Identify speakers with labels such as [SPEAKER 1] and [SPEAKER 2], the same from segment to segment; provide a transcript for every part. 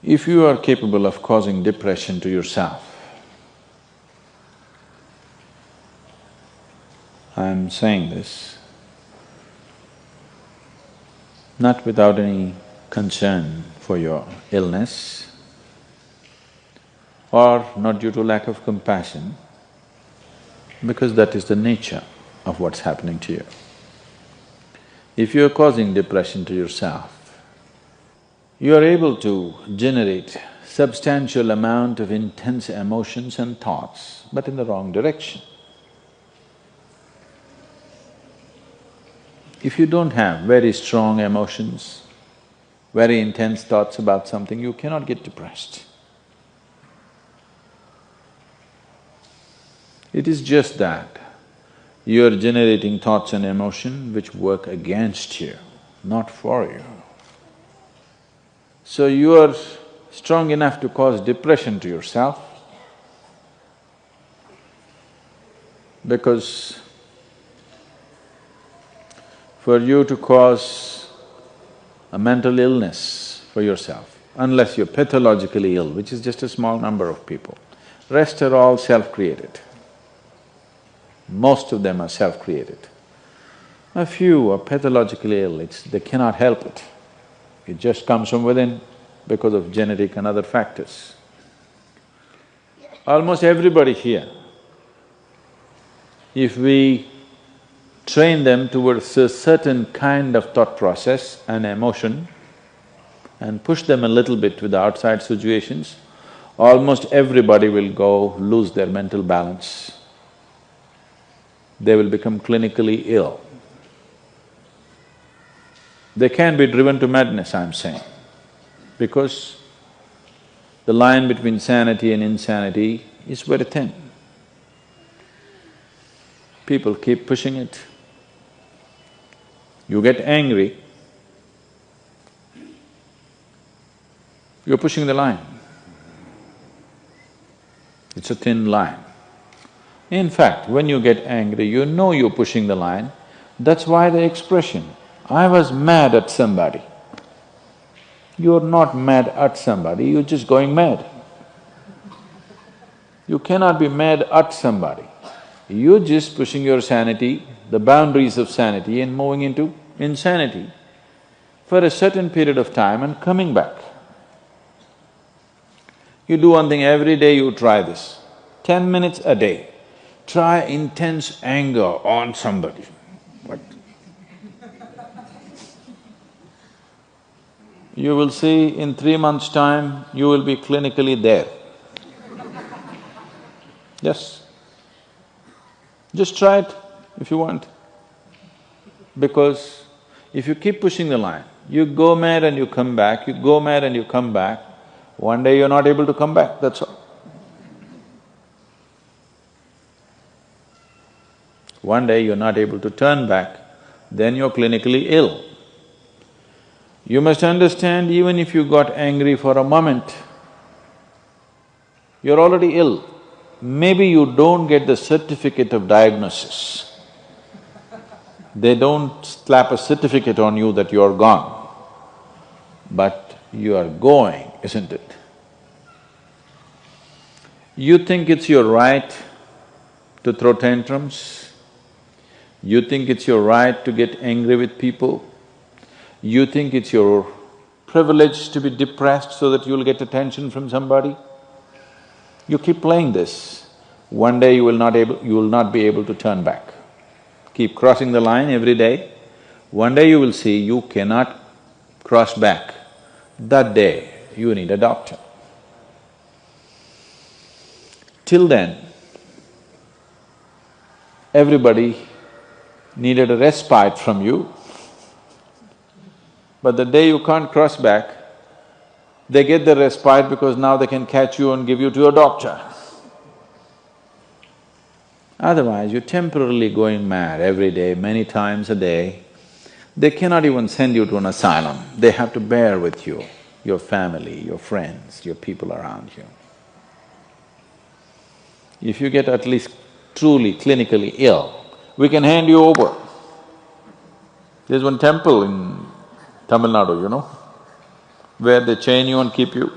[SPEAKER 1] If you are capable of causing depression to yourself, I'm saying this not without any concern for your illness or not due to lack of compassion, because that is the nature of what's happening to you. If you're causing depression to yourself, you are able to generate substantial amount of intense emotions and thoughts, but in the wrong direction. If you don't have very strong emotions, very intense thoughts about something, you cannot get depressed. It is just that you are generating thoughts and emotion which work against you, not for you. So you are strong enough to cause depression to yourself because for you to cause a mental illness for yourself, unless you're pathologically ill, which is just a small number of people, rest are all self-created. Most of them are self-created. A few are pathologically ill, they cannot help it. It just comes from within because of genetic and other factors. Almost everybody here, if we train them towards a certain kind of thought process and emotion and push them a little bit with the outside situations, almost everybody will go lose their mental balance. They will become clinically ill. They can be driven to madness, I'm saying, because the line between sanity and insanity is very thin. People keep pushing it. You get angry, you're pushing the line. It's a thin line. In fact, when you get angry, you know you're pushing the line. That's why the expression, I was mad at somebody. You're not mad at somebody, you're just going mad. You cannot be mad at somebody. You're just pushing your sanity, the boundaries of sanity, and moving into insanity for a certain period of time and coming back. You do one thing, every day you try this, 10 minutes a day. Try intense anger on somebody. What? You will see in 3 months' time, you will be clinically there. Yes. Just try it if you want. Because if you keep pushing the line, you go mad and you come back, you go mad and you come back, one day you're not able to come back, that's all. One day you're not able to turn back, then you're clinically ill. You must understand, even if you got angry for a moment, you're already ill. Maybe you don't get the certificate of diagnosis. They don't slap a certificate on you that you're gone, but you are going, isn't it? You think it's your right to throw tantrums, you think it's your right to get angry with people, you think it's your privilege to be depressed so that you'll get attention from somebody. You keep playing this, one day you will not be able to turn back. Keep crossing the line every day, one day you will see you cannot cross back. That day, you need a doctor. Till then, everybody needed a respite from you, but the day you can't cross back, they get the respite because now they can catch you and give you to a doctor. Otherwise, you're temporarily going mad every day, many times a day. They cannot even send you to an asylum, they have to bear with you, your family, your friends, your people around you. If you get at least truly clinically ill, we can hand you over. There's one temple in Tamil Nadu, where they chain you and keep you.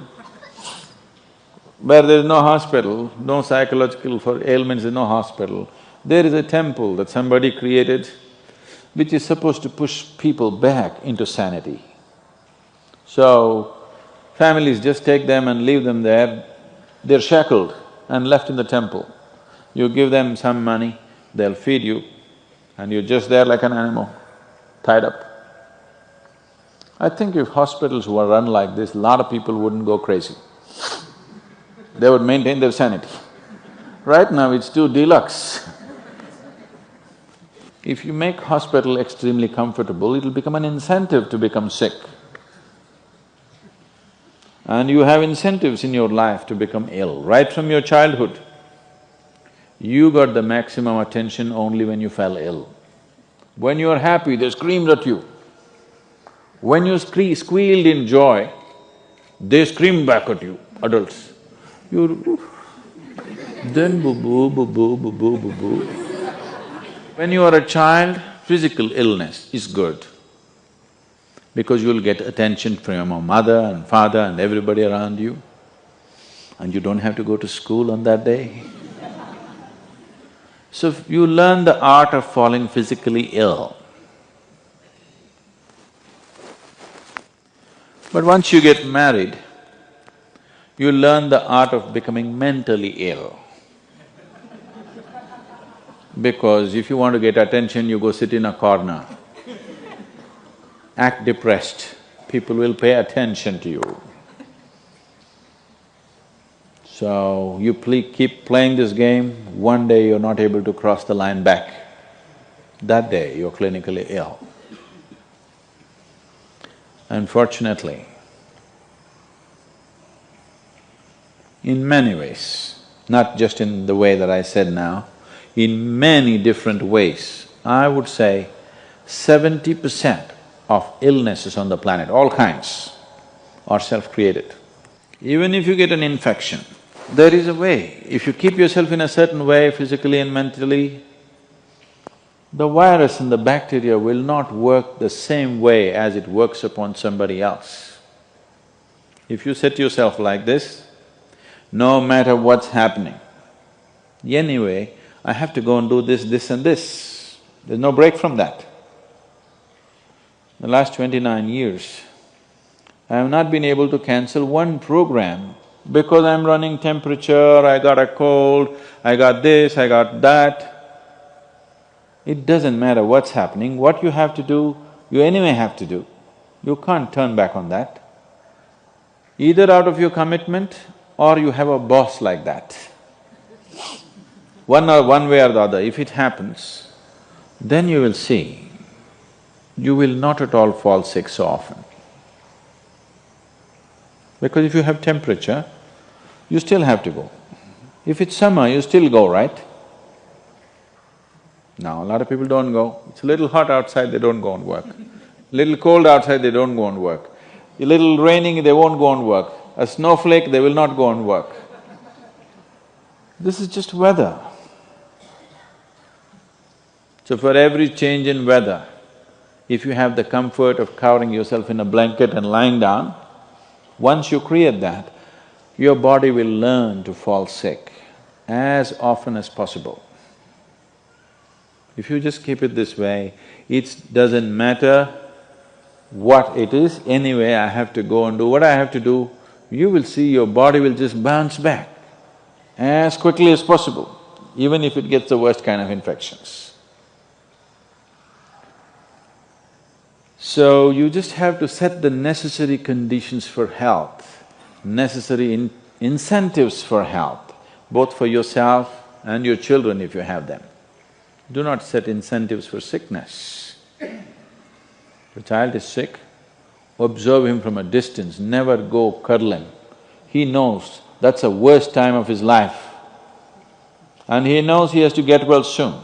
[SPEAKER 1] where there is no hospital, no psychological for ailments, there is no hospital, there is a temple that somebody created which is supposed to push people back into sanity. So, families just take them and leave them there, they're shackled and left in the temple. You give them some money, they'll feed you, and you're just there like an animal, tied up. I think if hospitals were run like this, a lot of people wouldn't go crazy. They would maintain their sanity. Right now it's too deluxe. If you make hospital extremely comfortable, it'll become an incentive to become sick. And you have incentives in your life to become ill, right from your childhood. You got the maximum attention only when you fell ill. When you are happy, they screamed at you. When you squealed in joy, they screamed back at you, adults. You… then boo-boo, boo-boo, boo-boo, boo-boo. When you are a child, physical illness is good because you'll get attention from your mother and father and everybody around you, and you don't have to go to school on that day. So you learn the art of falling physically ill. But once you get married, you learn the art of becoming mentally ill. Because if you want to get attention, you go sit in a corner, act depressed, people will pay attention to you. So, you keep playing this game, one day you're not able to cross the line back. That day, you're clinically ill. Unfortunately, in many ways, not just in the way that I said now, in many different ways, I would say 70% of illnesses on the planet, all kinds, are self-created. Even if you get an infection, there is a way. If you keep yourself in a certain way, physically and mentally, the virus and the bacteria will not work the same way as it works upon somebody else. If you set yourself like this, no matter what's happening, anyway, I have to go and do this, this and this. There's no break from that. The last 29 years, I have not been able to cancel one program because I'm running temperature, I got a cold, I got this, I got that. It doesn't matter what's happening, what you have to do, you anyway have to do. You can't turn back on that. Either out of your commitment or you have a boss like that. One way or the other, if it happens, then you will see, you will not at all fall sick so often. Because if you have temperature, you still have to go. If it's summer, you still go, right? Now, a lot of people don't go. It's a little hot outside, they don't go and work. Little cold outside, they don't go and work. A little raining, they won't go and work. A snowflake, they will not go and work. This is just weather. So for every change in weather, if you have the comfort of covering yourself in a blanket and lying down, once you create that, your body will learn to fall sick as often as possible. If you just keep it this way, it doesn't matter what it is, anyway I have to go and do what I have to do, you will see your body will just bounce back as quickly as possible, even if it gets the worst kind of infections. So, you just have to set the necessary conditions for health, necessary incentives for health, both for yourself and your children if you have them. Do not set incentives for sickness. The child is sick, observe him from a distance, never go cuddle him. He knows that's the worst time of his life and he knows he has to get well soon.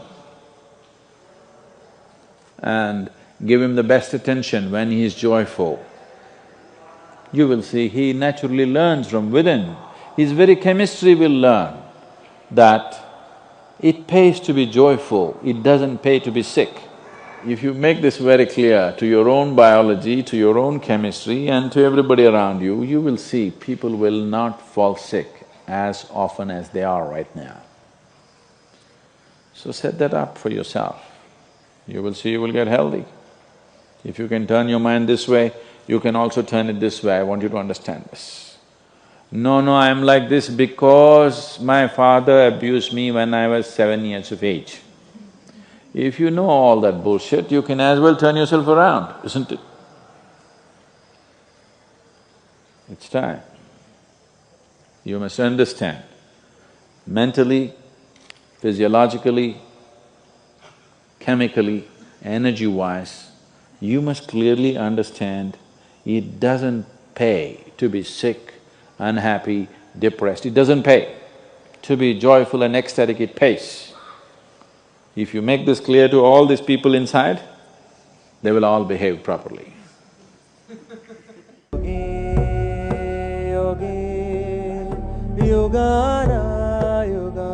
[SPEAKER 1] And give him the best attention when he is joyful. You will see he naturally learns from within. His very chemistry will learn that it pays to be joyful, it doesn't pay to be sick. If you make this very clear to your own biology, to your own chemistry and to everybody around you, you will see people will not fall sick as often as they are right now. So set that up for yourself. You will see you will get healthy. If you can turn your mind this way, you can also turn it this way. I want you to understand this. No, I'm like this because my father abused me when I was 7 years of age. If you know all that bullshit, you can as well turn yourself around, isn't it? It's time. You must understand, mentally, physiologically, chemically, energy-wise, you must clearly understand it doesn't pay to be sick, unhappy, depressed. It doesn't pay. To be joyful and ecstatic, it pays. If you make this clear to all these people inside, they will all behave properly.
[SPEAKER 2] Yogana yoga